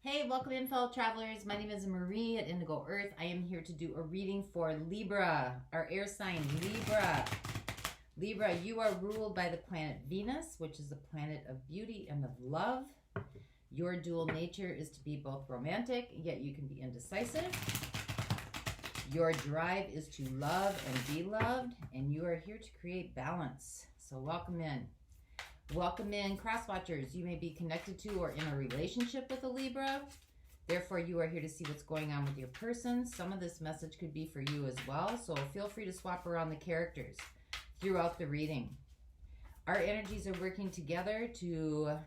Hey, welcome in, fellow travelers. My name is Marie at Indigo Earth. I am here to do a reading for Libra, our air sign, Libra. Libra, you are ruled by the planet Venus, which is the planet of beauty and of love. Your dual nature is to be both romantic, yet you can be indecisive. Your drive is to love and be loved, and you are here to create balance. So welcome in. Welcome in, cross-watchers. You may be connected to or in a relationship with a Libra. Therefore, you are here to see what's going on with your person. Some of this message could be for you as well, so feel free to swap around the characters throughout the reading. Our energies are working together to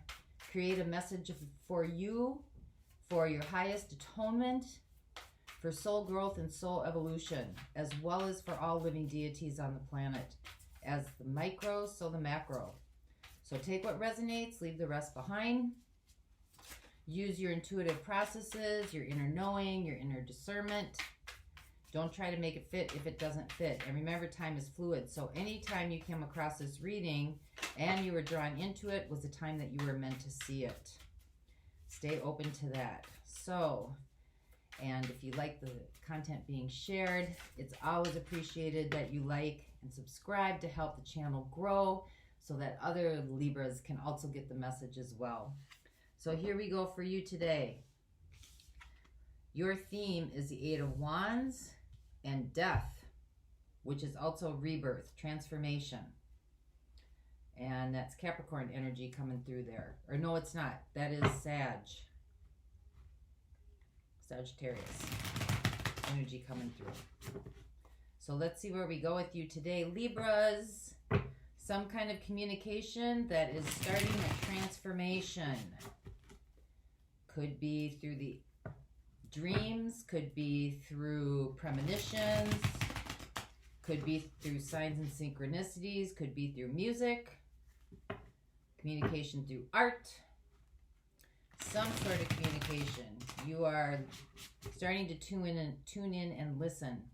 create a message for you, for your highest atonement, for soul growth and soul evolution, as well as for all living deities on the planet, as the micro, so the macro. So take what resonates, leave the rest behind. Use your intuitive processes, your inner knowing, your inner discernment. Don't try to make it fit if it doesn't fit. And remember, time is fluid. So anytime you came across this reading and you were drawn into it was the time that you were meant to see it. Stay open to that. So, and if you like the content being shared, it's always appreciated that you like and subscribe to help the channel grow, so that other Libras can also get the message as well. So here we go for you today. Your theme is the Eight of Wands and death, which is also rebirth, transformation. And that's Capricorn energy coming through there. Or no, it's not. That is Sagittarius energy coming through. So let's see where we go with you today, Libras. Some kind of communication that is starting a transformation. Could be through the dreams, could be through premonitions, could be through signs and synchronicities, could be through music, communication through art, some sort of communication. You are starting to tune in and listen.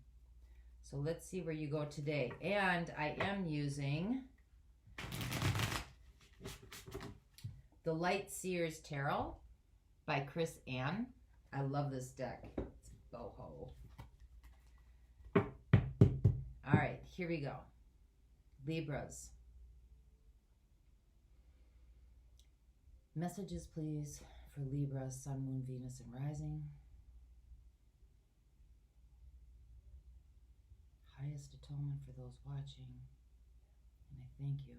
So let's see where you go today. And I am using the Light Seers Tarot by Chris Ann. I love this deck. It's boho. All right, here we go. Libras. Messages, please, for Libra, Sun, Moon, Venus, and Rising. Highest atonement for those watching. And I thank you.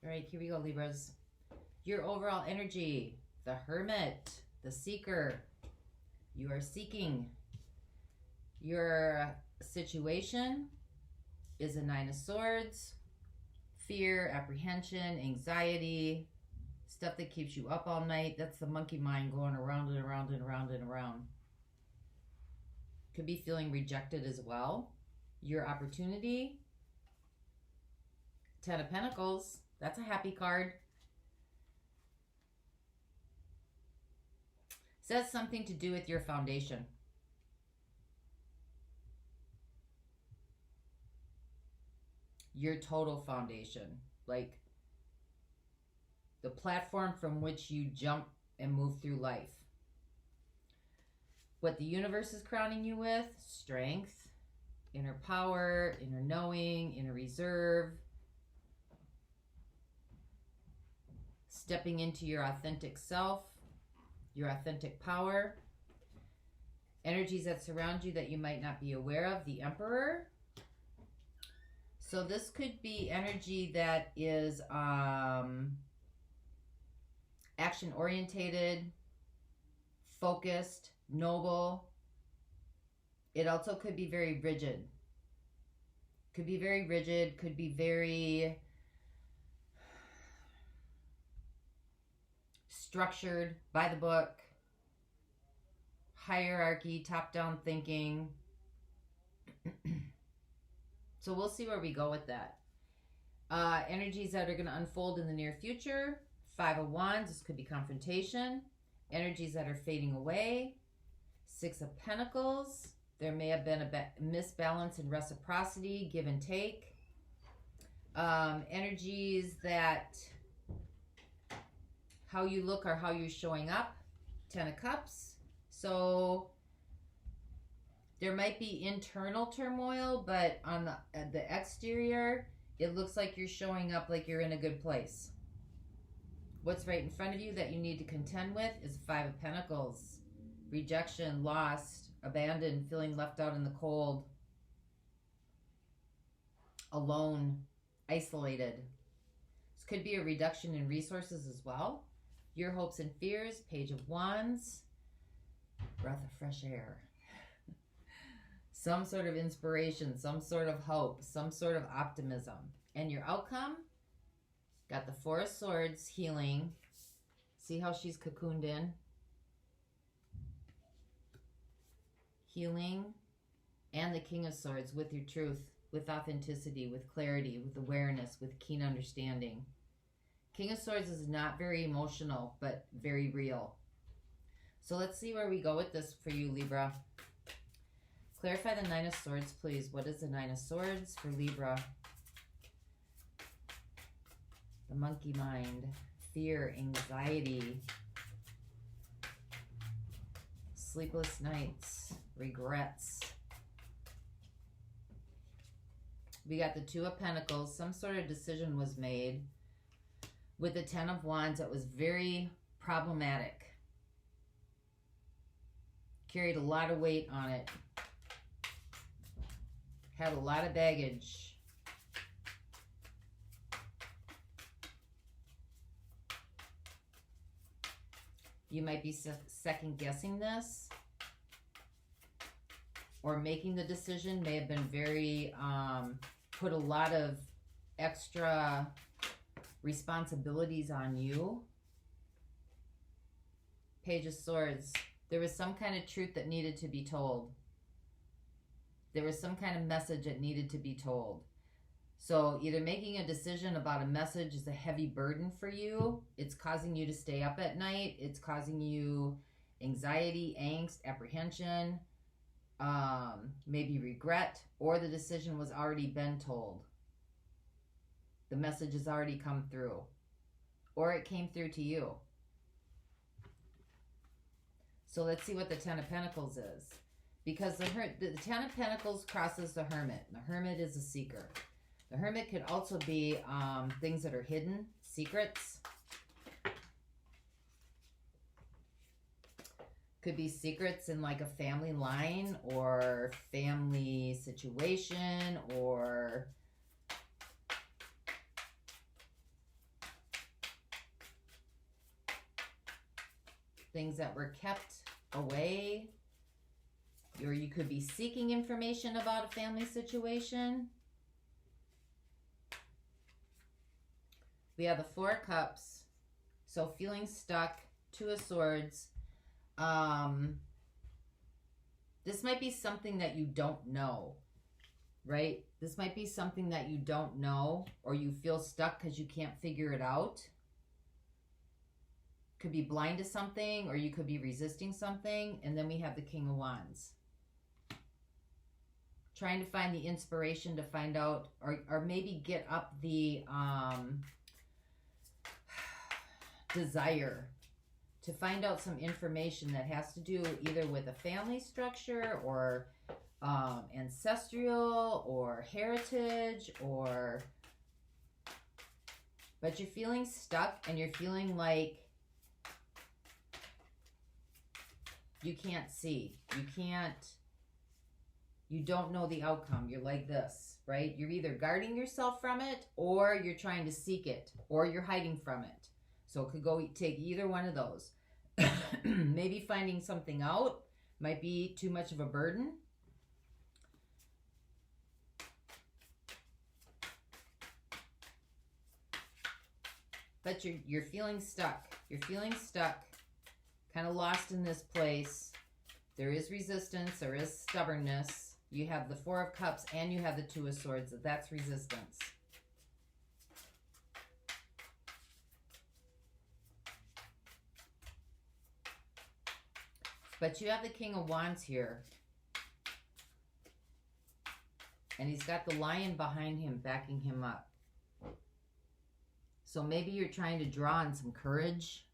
All right, here we go, Libras. Your overall energy, the Hermit, the Seeker. You are seeking. Your situation is a Nine of Swords. Fear, apprehension, anxiety, stuff that keeps you up all night. That's the monkey mind going around and around and around and around. Could be feeling rejected as well. Your opportunity, Ten of Pentacles. That's a happy card. Says something to do with your foundation. Your total foundation. Like the platform from which you jump and move through life. What the universe is crowning you with: strength, inner power, inner knowing, inner reserve. Stepping into your authentic self, your authentic power. Energies that surround you that you might not be aware of. The Emperor. So this could be energy that is action-orientated, focused, noble. It also could be very rigid. Could be very rigid, could be very structured, by the book, hierarchy, top-down thinking. So we'll see where we go with that. Energies that are going to unfold in the near future. Five of Wands, this could be confrontation. Energies that are fading away. Six of Pentacles. There may have been a misbalance in reciprocity, give and take. Energies that how you look or how you're showing up. 10 of Cups. So there might be internal turmoil, but on the exterior, it looks like you're showing up like you're in a good place. What's right in front of you that you need to contend with is 5 of Pentacles. Rejection, lost, abandoned, feeling left out in the cold, alone, isolated. This could be a reduction in resources as well. Your hopes and fears, Page of Wands, breath of fresh air. Some sort of inspiration, some sort of hope, some sort of optimism. And your outcome, got the 4 of Swords, healing. See how she's cocooned in? Healing. And the King of Swords with your truth, with authenticity, with clarity, with awareness, with keen understanding. King of Swords is not very emotional, but very real. So let's see where we go with this for you, Libra. Clarify the 9 of Swords, please. What is the 9 of Swords for Libra? The monkey mind, fear, anxiety, sleepless nights, regrets. We got the 2 of Pentacles. Some sort of decision was made. With the 10 of Wands, that was very problematic. Carried a lot of weight on it. Had a lot of baggage. You might be second guessing this, or making the decision may have been very, put a lot of extra responsibilities on you. Page of Swords. There was some kind of truth that needed to be told. There was some kind of message that needed to be told. So either making a decision about a message is a heavy burden for you. It's causing you to stay up at night. It's causing you anxiety, angst, apprehension, maybe regret, or the decision was already been told. The message has already come through, or it came through to you. So let's see what the 10 of Pentacles is. Because the 10 of Pentacles crosses the Hermit. The Hermit is a seeker. The Hermit could also be things that are hidden, secrets. Could be secrets in like a family line or family situation, or things that were kept away. Or you could be seeking information about a family situation. We have the 4 of Cups. So feeling stuck, 2 of Swords. This might be something that you don't know, right? This might be something that you don't know, or you feel stuck because you can't figure it out. Could be blind to something, or you could be resisting something. And then we have the King of Wands. Trying to find the inspiration to find out, or maybe get up the desire to find out some information that has to do either with a family structure or ancestral or heritage, or, but you're feeling stuck and you're feeling like you can't see, you don't know the outcome. You're like this, right? You're either guarding yourself from it, or you're trying to seek it, or you're hiding from it. So it could go take either one of those. Maybe finding something out might be too much of a burden. But you're feeling stuck. You're feeling stuck, kind of lost in this place. There is resistance. There is stubbornness. You have the 4 of Cups and you have the 2 of Swords. That's resistance. But you have the King of Wands here. And he's got the lion behind him, backing him up. So maybe you're trying to draw on some courage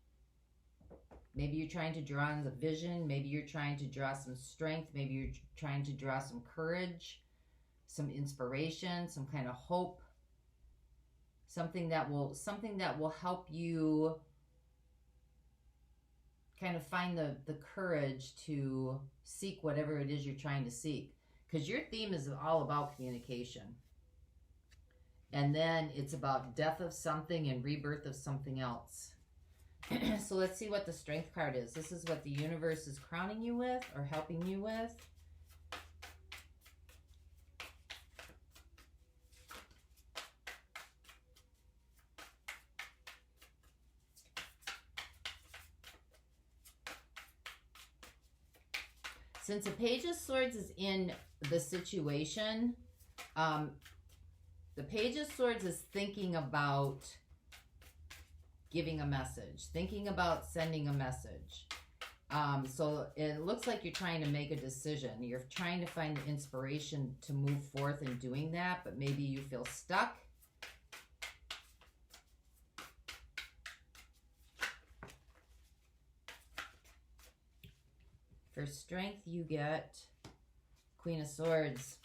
Maybe you're trying to draw on the vision. Maybe you're trying to draw some strength. Maybe you're trying to draw some courage, some inspiration, some kind of hope. Something that will help you kind of find the courage to seek whatever it is you're trying to seek. Because your theme is all about communication. And then it's about death of something and rebirth of something else. So let's see what the strength card is. This is what the universe is crowning you with or helping you with. Since the Page of Swords is in the situation, the Page of Swords is thinking about giving a message, thinking about sending a message. So it looks like you're trying to make a decision. You're trying to find the inspiration to move forth in doing that, but maybe you feel stuck. For strength, you get Queen of Swords.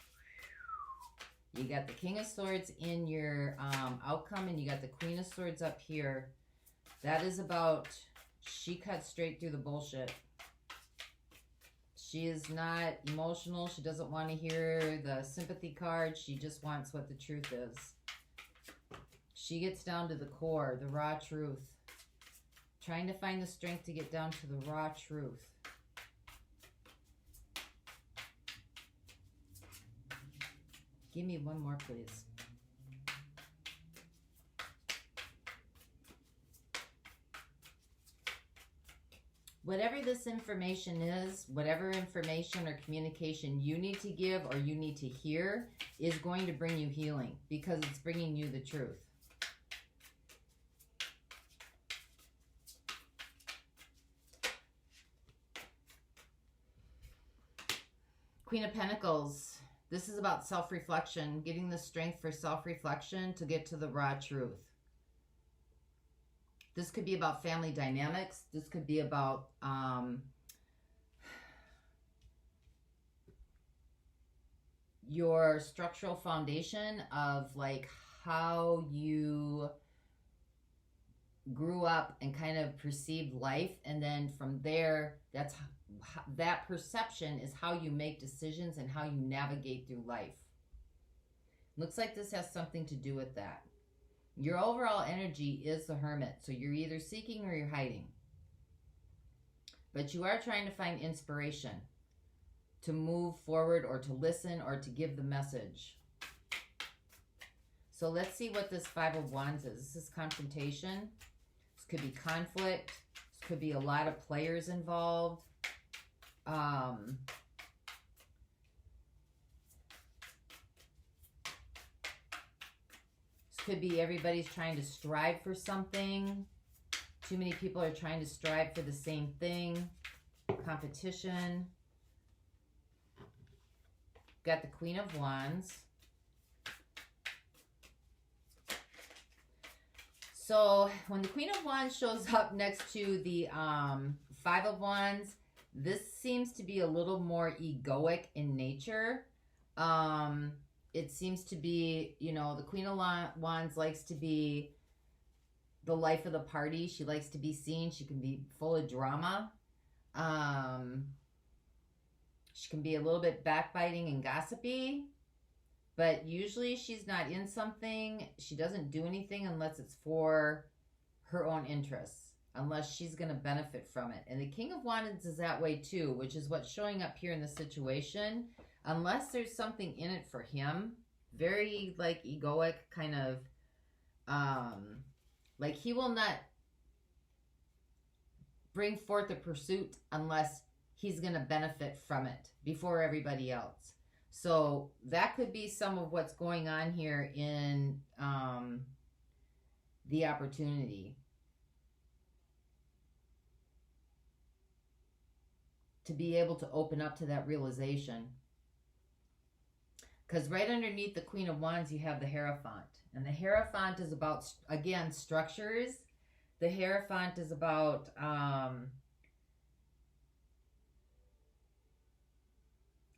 You got the King of Swords in your outcome, and you got the Queen of Swords up here. That is about, she cuts straight through the bullshit. She is not emotional. She doesn't want to hear the sympathy card. She just wants what the truth is. She gets down to the core, the raw truth. Trying to find the strength to get down to the raw truth. Give me one more, please. Whatever this information is, whatever information or communication you need to give or you need to hear is going to bring you healing because it's bringing you the truth. Queen of Pentacles. This is about self-reflection, getting the strength for self-reflection to get to the raw truth. This could be about family dynamics. This could be about your structural foundation of like how you grew up and kind of perceived life. And then from there, that perception is how you make decisions and how you navigate through life. Looks like this has something to do with that. Your overall energy is the Hermit, so you're either seeking or you're hiding. But you are trying to find inspiration to move forward or to listen or to give the message. So let's see what this Five of Wands is. This is confrontation. This could be conflict. This could be a lot of players involved. Could be everybody's trying to strive for something. Too many people are trying to strive for the same thing. Competition. Got the Queen of Wands. So when the Queen of Wands shows up next to the Five of Wands, this seems to be a little more egoic in nature. It seems to be, you know, the Queen of Wands likes to be the life of the party. She likes to be seen. She can be full of drama. She can be a little bit backbiting and gossipy. But usually she's not in something. She doesn't do anything unless it's for her own interests. Unless she's going to benefit from it. And the King of Wands is that way too, which is what's showing up here in the situation. Unless there's something in it for him, very like egoic kind of, like he will not bring forth a pursuit unless he's going to benefit from it before everybody else. So that could be some of what's going on here in the opportunity. To be able to open up to that realization. Because right underneath the Queen of Wands, you have the Hierophant. And the Hierophant is about, again, structures. The Hierophant is about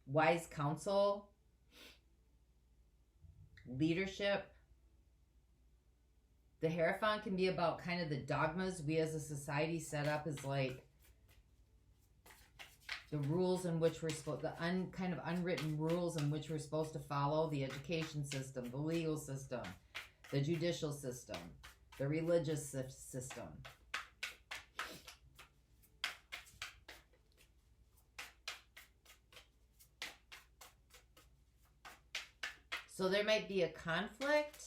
wise counsel, leadership. The Hierophant can be about kind of the dogmas we as a society set up as like the rules in which we're supposed, kind of unwritten rules in which we're supposed to follow, the education system, the legal system, the judicial system, the religious system. So there might be a conflict.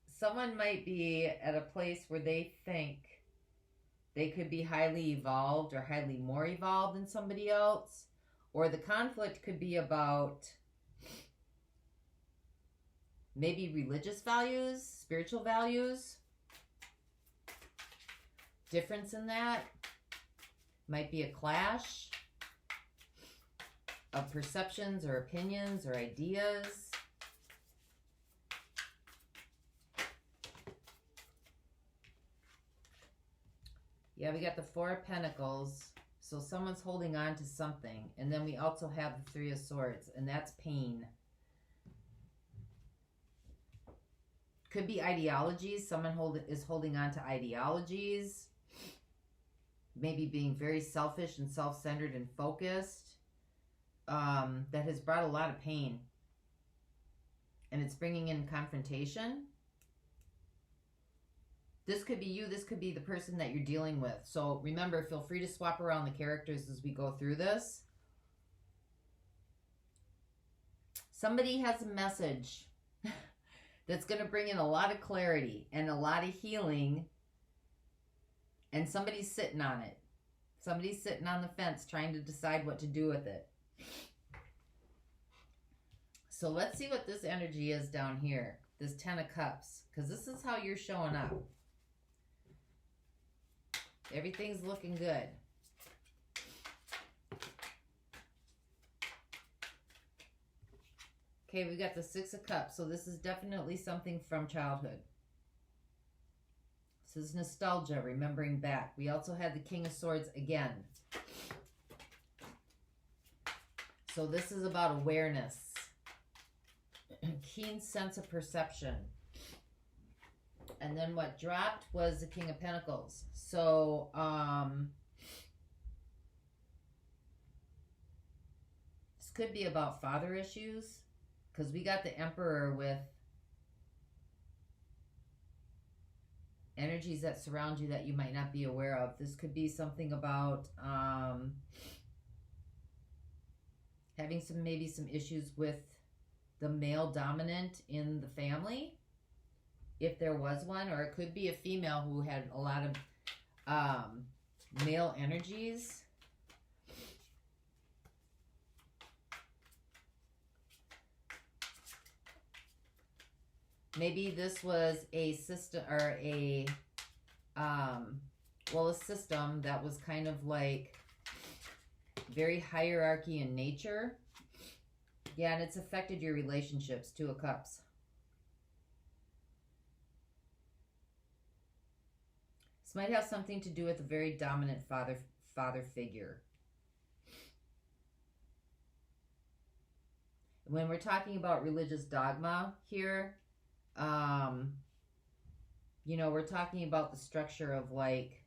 Someone might be at a place where they think they could be highly evolved or highly more evolved than somebody else. Or the conflict could be about maybe religious values, spiritual values. Difference in that. Might be a clash of perceptions or opinions or ideas. Yeah, we got the Four of Pentacles. So someone's holding on to something. And then we also have the Three of Swords, and that's pain. Could be ideologies. Someone is holding on to ideologies. Maybe being very selfish and self-centered and focused. That has brought a lot of pain. And it's bringing in confrontation. This could be you. This could be the person that you're dealing with. So remember, feel free to swap around the characters as we go through this. Somebody has a message that's going to bring in a lot of clarity and a lot of healing. And somebody's sitting on it. Somebody's sitting on the fence trying to decide what to do with it. So let's see what this energy is down here. This Ten of Cups. Because this is how you're showing up. Everything's looking good. Okay, we got the Six of Cups. So this is definitely something from childhood. This is nostalgia, remembering back. We also had the King of Swords again. So this is about awareness. Keen sense of perception. And then what dropped was the King of Pentacles. So, this could be about father issues. Because we got the Emperor with energies that surround you that you might not be aware of. This could be something about having maybe some issues with the male dominant in the family, if there was one. Or it could be a female who had a lot of male energies. Maybe this was a system or a system that was kind of like very hierarchy in nature. Yeah, and it's affected your relationships. Two of Cups. This might have something to do with a very dominant father figure. When we're talking about religious dogma here, you know, we're talking about the structure of like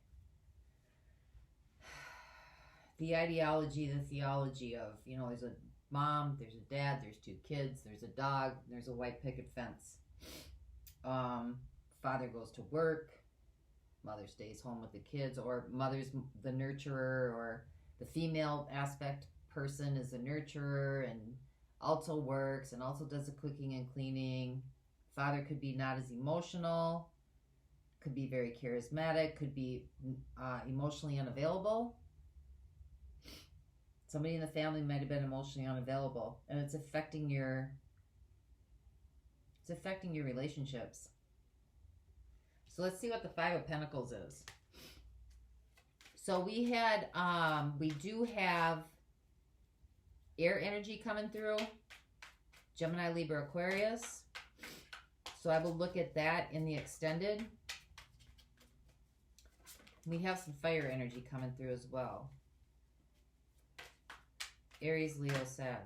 the ideology, the theology of, you know, there's a mom, there's a dad, there's two kids, there's a dog, there's a white picket fence. Father goes to work, mother stays home with the kids, or mother's the nurturer, or the female aspect person is a nurturer and also works and also does the cooking and cleaning. Father could be not as emotional, could be very charismatic, could be emotionally unavailable. Somebody in the family might have been emotionally unavailable, and it's affecting your relationships. So let's see what the Five of Pentacles is. So we do have air energy coming through, Gemini, Libra, Aquarius. So I will look at that in the extended. We have some fire energy coming through as well. Aries, Leo, Sag.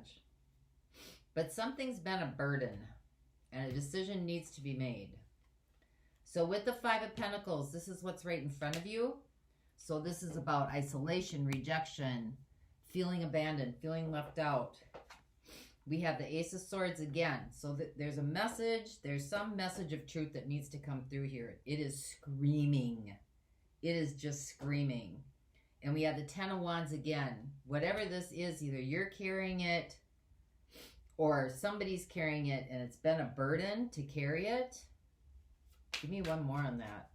But something's been a burden, and a decision needs to be made. So with the Five of Pentacles, this is what's right in front of you. So this is about isolation, rejection, feeling abandoned, feeling left out. We have the Ace of Swords again. So there's a message. There's some message of truth that needs to come through here. It is screaming. It is just screaming. And we have the Ten of Wands again. Whatever this is, either you're carrying it or somebody's carrying it and it's been a burden to carry it. Give me one more on that.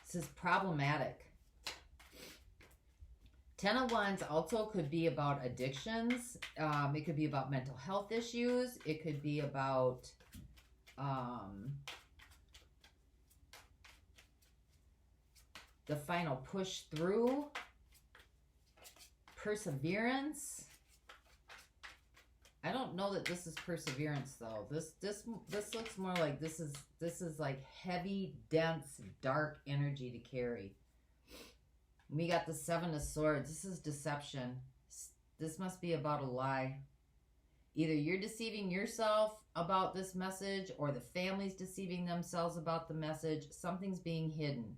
This is problematic. Ten of Wands also could be about addictions. It could be about mental health issues. It could be about the final push through, perseverance. I don't know that this is perseverance though. This looks more like this is like heavy, dense, dark energy to carry. We got the Seven of Swords. This is deception. This must be about a lie. Either you're deceiving yourself about this message or the family's deceiving themselves about the message. Something's being hidden.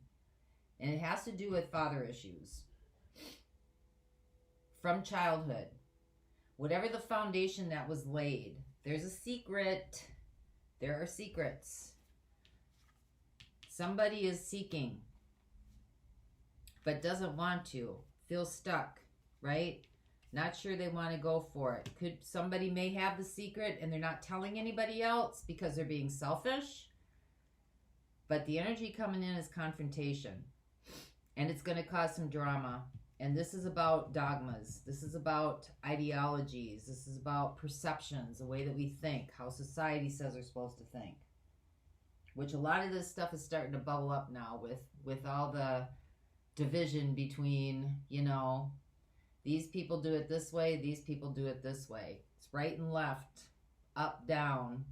And it has to do with father issues. From childhood. Whatever the foundation that was laid. There's a secret. There are secrets. Somebody is seeking. But doesn't want to. Feels stuck. Right? Not sure they want to go for it. Somebody may have the secret and they're not telling anybody else because they're being selfish. But the energy coming in is confrontation. And it's going to cause some drama. And this is about dogmas. This is about ideologies. This is about perceptions, the way that we think, how society says we're supposed to think. Which a lot of this stuff is starting to bubble up now with all the division between, you know, these people do it this way, these people do it this way. It's right and left, up, down,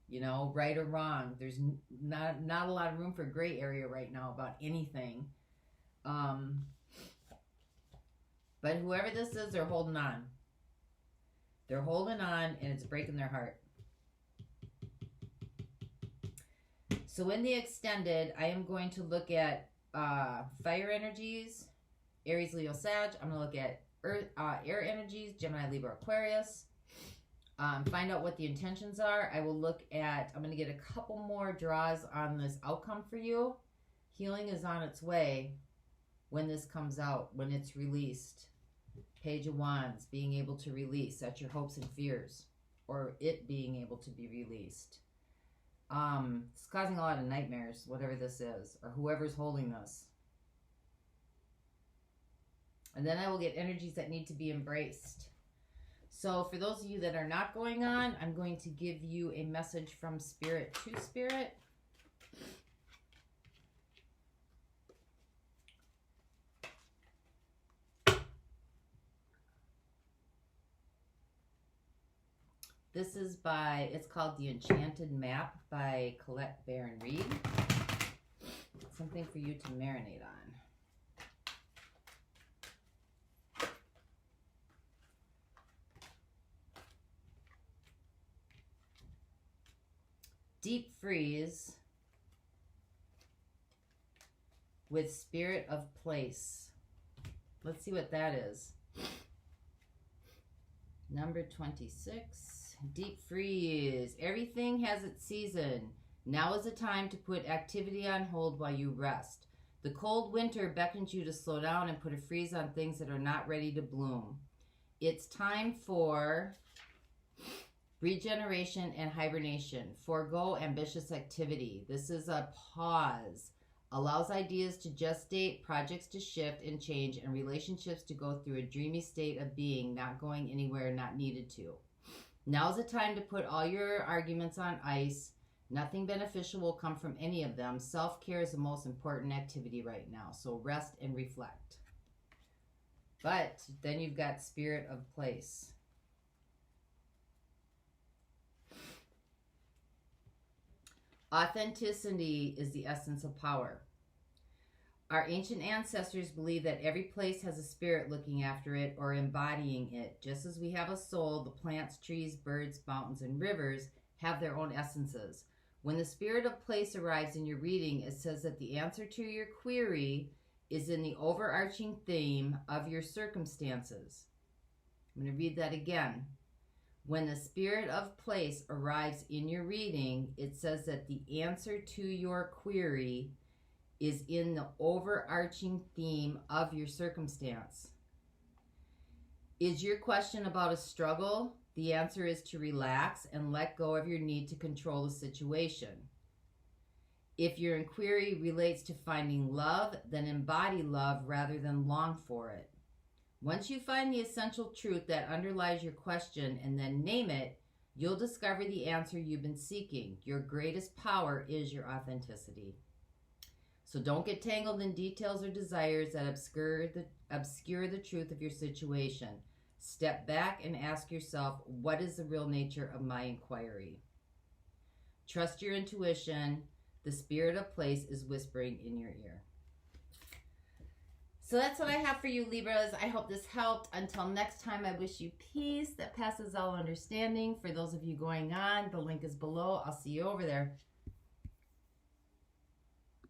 you know, right or wrong. There's not a lot of room for gray area right now about anything. But whoever this is, they're holding on. They're holding on, and it's breaking their heart. So in the extended, I am going to look at fire energies, Aries, Leo, Sag. I'm going to look at earth, air energies, Gemini, Libra, Aquarius. Find out what the intentions are. I will look at, I'm going to get a couple more draws on this outcome for you. Healing is on its way when this comes out, when it's released. Page of Wands, being able to release. That's your hopes and fears. Or it being able to be released. It's causing a lot of nightmares, whatever this is, or whoever's holding this. And then I will get energies that need to be embraced. So for those of you that are not going on, I'm going to give you a message from Spirit to Spirit. This is by, it's called The Enchanted Map by Colette Baron Reed. Something for you to marinate on. Deep freeze with Spirit of Place. Let's see what that is. Number 26. Deep freeze. Everything has its season. Now is the time to put activity on hold while you rest. The cold winter beckons you to slow down and put a freeze on things that are not ready to bloom. It's time for regeneration and hibernation. Forego ambitious activity. This is a pause. Allows ideas to gestate, projects to shift and change, and relationships to go through a dreamy state of being, not going anywhere, not needed to. Now's the time to put all your arguments on ice. Nothing beneficial will come from any of them. Self-care is the most important activity right now. So rest and reflect. But then you've got Spirit of Place. Authenticity is the essence of power. Our ancient ancestors believe that every place has a spirit looking after it or embodying it. Just as we have a soul, the plants, trees, birds, mountains, and rivers have their own essences. When the spirit of place arrives in your reading, it says that the answer to your query is in the overarching theme of your circumstances. I'm going to read that again. When the spirit of place arrives in your reading, it says that the answer to your query is in the overarching theme of your circumstance. Is your question about a struggle? The answer is to relax and let go of your need to control the situation. If your inquiry relates to finding love, then embody love rather than long for it. Once you find the essential truth that underlies your question and then name it, you'll discover the answer you've been seeking. Your greatest power is your authenticity. So don't get tangled in details or desires that obscure the truth of your situation. Step back and ask yourself, what is the real nature of my inquiry? Trust your intuition. The spirit of place is whispering in your ear. So that's what I have for you, Libras. I hope this helped. Until next time, I wish you peace that passes all understanding. For those of you going on, the link is below. I'll see you over there.